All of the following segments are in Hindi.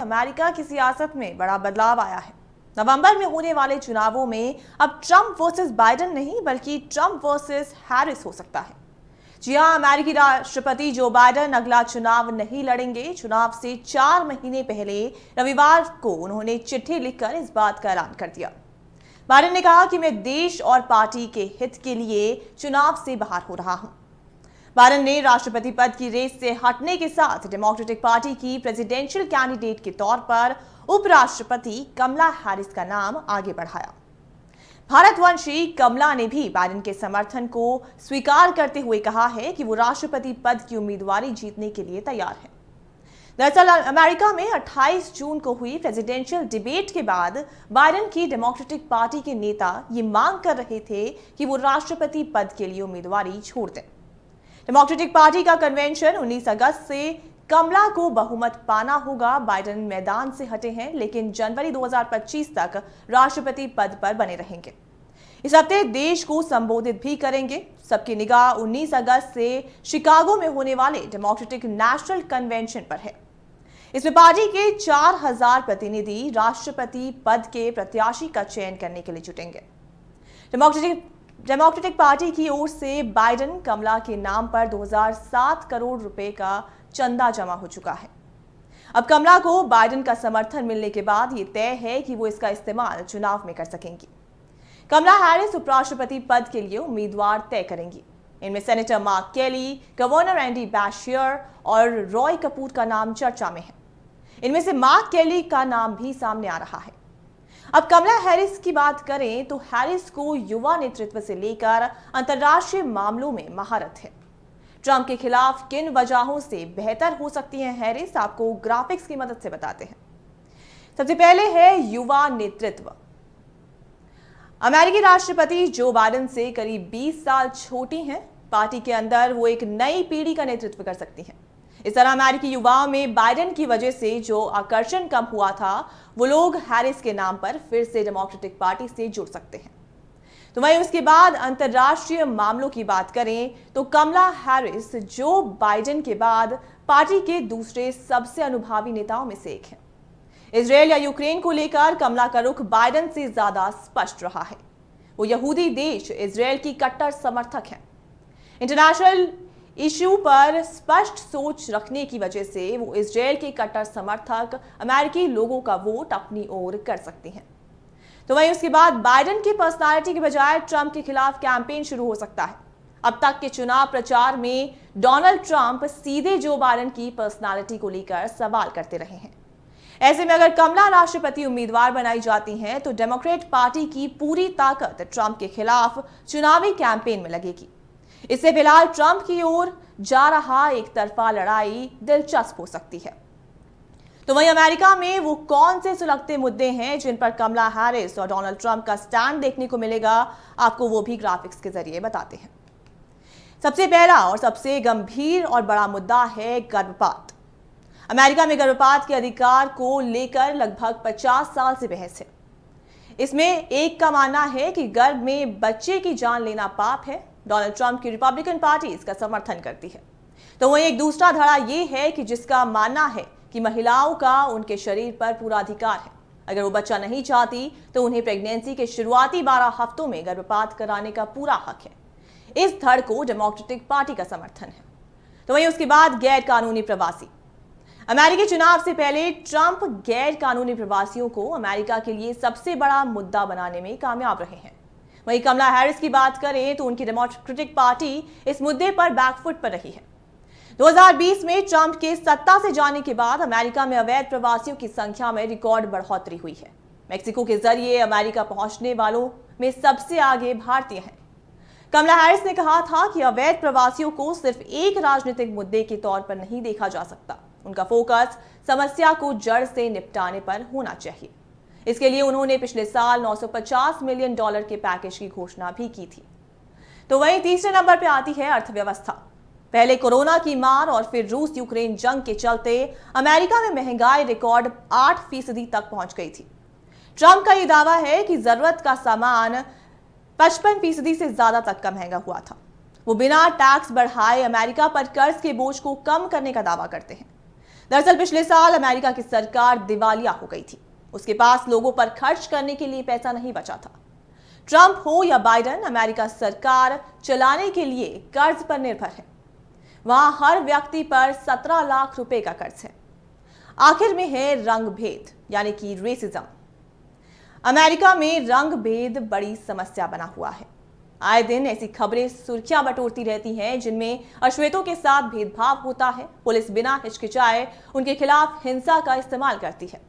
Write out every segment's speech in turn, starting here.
अमेरिका की सियासत में बड़ा बदलाव आया है। नवंबर में होने वाले चुनावों में अब ट्रंप वर्सेस बाइडेन नहीं बल्कि ट्रंप वर्सेस हैरिस हो सकता है। जी हां, अमेरिकी राष्ट्रपति जो बाइडेन अगला चुनाव नहीं लड़ेंगे। चुनाव से 4 महीने पहले रविवार को उन्होंने चिट्ठी लिखकर इस बात का ऐलान कर दिया। बाइडेन ने कहा कि मैं देश और पार्टी के हित के लिए चुनाव से बाहर हो रहा हूं। बाइडेन ने राष्ट्रपति पद की रेस से हटने के साथ डेमोक्रेटिक पार्टी की प्रेसिडेंशियल कैंडिडेट के तौर पर उपराष्ट्रपति कमला हैरिस का नाम आगे बढ़ाया। भारतवंशी कमला ने भी बाइडेन के समर्थन को स्वीकार करते हुए कहा है कि वो राष्ट्रपति पद की उम्मीदवारी जीतने के लिए तैयार है। दरअसल अमेरिका में 28 जून को हुई प्रेसिडेंशियल डिबेट के बाद बाइडेन की डेमोक्रेटिक पार्टी के नेता ये मांग कर रहे थे कि वो राष्ट्रपति पद के लिए उम्मीदवारी छोड़ दें। डेमोक्रेटिक पार्टी का कन्वेंशन 19 अगस्त से कमला को बहुमत पाना होगा। बाइडेन मैदान से हटे हैं लेकिन जनवरी 2025 तक राष्ट्रपति पद पर बने रहेंगे। इस हफ्ते देश को संबोधित भी करेंगे। सबकी निगाह 19 अगस्त से शिकागो में होने वाले डेमोक्रेटिक नेशनल कन्वेंशन पर है। इसमें पार्टी के 4000 प्रतिनिधि राष्ट्रपति पद के प्रत्याशी का चयन करने के लिए जुटेंगे। डेमोक्रेटिक पार्टी की ओर से बाइडेन कमला के नाम पर 2007 करोड़ रुपए का चंदा जमा हो चुका है। अब कमला को बाइडेन का समर्थन मिलने के बाद यह तय है कि वो इसका इस्तेमाल चुनाव में कर सकेंगी। कमला हैरिस उपराष्ट्रपति पद के लिए उम्मीदवार तय करेंगी। इनमें सेनेटर मार्क केली, गवर्नर एंडी बैशियर और रॉय कपूर का नाम चर्चा में है। इनमें से मार्क केली का नाम भी सामने आ रहा है। अब कमला हैरिस की बात करें तो हैरिस को युवा नेतृत्व से लेकर अंतर्राष्ट्रीय मामलों में महारत है। ट्रंप के खिलाफ किन वजहों से बेहतर हो सकती है हैरिस, आपको ग्राफिक्स की मदद से बताते हैं। सबसे पहले है युवा नेतृत्व। अमेरिकी राष्ट्रपति जो बाइडेन से करीब 20 साल छोटी हैं। पार्टी के अंदर वो एक नई पीढ़ी का नेतृत्व कर सकती हैं। इस तरह अमेरिकी युवाओं में बाइडेन की वजह से जो आकर्षण कम हुआ था, वो लोग हैरिस के नाम पर फिर से डेमोक्रेटिक पार्टी से जुड़ सकते हैं। तो वहीं उसके बाद अंतर्राष्ट्रीय मामलों की बात करें तो कमला हैरिस जो बाइडेन के बाद पार्टी के दूसरे सबसे अनुभवी नेताओं में से एक हैं। इजरायल या यूक्रेन को लेकर कमला का रुख बाइडेन से ज्यादा स्पष्ट रहा है। वो यहूदी देश इजरायल की कट्टर समर्थक हैं। इंटरनेशनल इश्यू पर स्पष्ट सोच रखने की वजह से वो इजरायल के कट्टर समर्थक अमेरिकी लोगों का वोट अपनी ओर कर सकती हैं। तो वहीं उसके बाद बाइडेन की पर्सनालिटी के बजाय ट्रंप के खिलाफ कैंपेन शुरू हो सकता है। अब तक के चुनाव प्रचार में डोनाल्ड ट्रंप सीधे जो बाइडेन की पर्सनालिटी को लेकर सवाल करते रहे हैं। ऐसे में अगर कमला राष्ट्रपति उम्मीदवार बनाई जाती हैं तो डेमोक्रेट पार्टी की पूरी ताकत ट्रंप के खिलाफ चुनावी कैंपेन में लगेगी। इससे फिलहाल ट्रंप की ओर जा रहा एक तरफा लड़ाई दिलचस्प हो सकती है। तो वहीं अमेरिका में वो कौन से सुलगते मुद्दे हैं जिन पर कमला हैरिस और डोनाल्ड ट्रंप का स्टैंड देखने को मिलेगा, आपको वो भी ग्राफिक्स के जरिए बताते हैं। सबसे पहला और सबसे गंभीर और बड़ा मुद्दा है गर्भपात। अमेरिका में गर्भपात के अधिकार को लेकर लगभग 50 साल से बहस है। इसमें एक का मानना है कि गर्भ में बच्चे की जान लेना पाप है। डोनाल्ड ट्रंप की रिपब्लिकन पार्टी इसका समर्थन करती है। तो वहीं एक दूसरा धड़ा यह है कि जिसका मानना है कि महिलाओं का उनके शरीर पर पूरा अधिकार है। अगर वो बच्चा नहीं चाहती तो उन्हें प्रेगनेंसी के शुरुआती 12 हफ्तों में गर्भपात कराने का पूरा हक है। इस धड़ को डेमोक्रेटिक पार्टी का समर्थन है। तो वहीं उसके बाद गैर कानूनी प्रवासी। अमेरिकी चुनाव से पहले ट्रंप गैर कानूनी प्रवासियों को अमेरिका के लिए सबसे बड़ा मुद्दा बनाने में कामयाब रहे हैं। वहीं कमला हैरिस की बात करें तो उनकी डेमोक्रेटिक पार्टी इस मुद्दे पर बैकफुट पर रही है। 2020 में ट्रंप के सत्ता से जाने के बाद अमेरिका में अवैध प्रवासियों की संख्या में रिकॉर्ड बढ़ोतरी हुई है। मेक्सिको के जरिए अमेरिका पहुंचने वालों में सबसे आगे भारतीय हैं। कमला हैरिस ने कहा था कि अवैध प्रवासियों को सिर्फ एक राजनीतिक मुद्दे के तौर पर नहीं देखा जा सकता। उनका फोकस समस्या को जड़ से निपटाने पर होना चाहिए। इसके लिए उन्होंने पिछले साल $950 मिलियन के पैकेज की घोषणा भी की थी। तो वहीं तीसरे नंबर पर आती है अर्थव्यवस्था। पहले कोरोना की मार और फिर रूस यूक्रेन जंग के चलते अमेरिका में महंगाई रिकॉर्ड 8% तक पहुंच गई थी। ट्रंप का यह दावा है कि जरूरत का सामान 55% से ज्यादा तक का महंगा हुआ था। वो बिना टैक्स बढ़ाए अमेरिका पर कर्ज के बोझ को कम करने का दावा करते हैं। दरअसल पिछले साल अमेरिका की सरकार दिवालिया हो गई थी। उसके पास लोगों पर खर्च करने के लिए पैसा नहीं बचा था। ट्रंप हो या बाइडेन, अमेरिका सरकार चलाने के लिए कर्ज पर निर्भर है। वहां हर व्यक्ति पर 17 लाख रुपए का कर्ज है। आखिर में है रंग भेद यानी कि रेसिज्म। अमेरिका में रंग भेद बड़ी समस्या बना हुआ है। आए दिन ऐसी खबरें सुर्खियां बटोरती रहती हैं जिनमें अश्वेतों के साथ भेदभाव होता है। पुलिस बिना हिचकिचाए उनके खिलाफ हिंसा का इस्तेमाल करती है।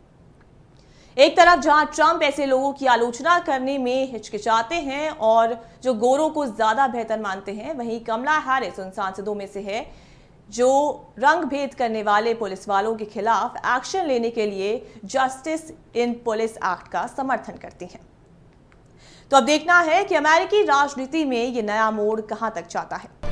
एक तरफ जहां ट्रंप ऐसे लोगों की आलोचना करने में हिचकिचाते हैं और जो गोरों को ज्यादा बेहतर मानते हैं, वहीं कमला हैरिस उन सांसदों में से है जो रंग भेद करने वाले पुलिस वालों के खिलाफ एक्शन लेने के लिए जस्टिस इन पुलिस एक्ट का समर्थन करती हैं। तो अब देखना है कि अमेरिकी राजनीति में ये नया मोड़ कहां तक जाता है।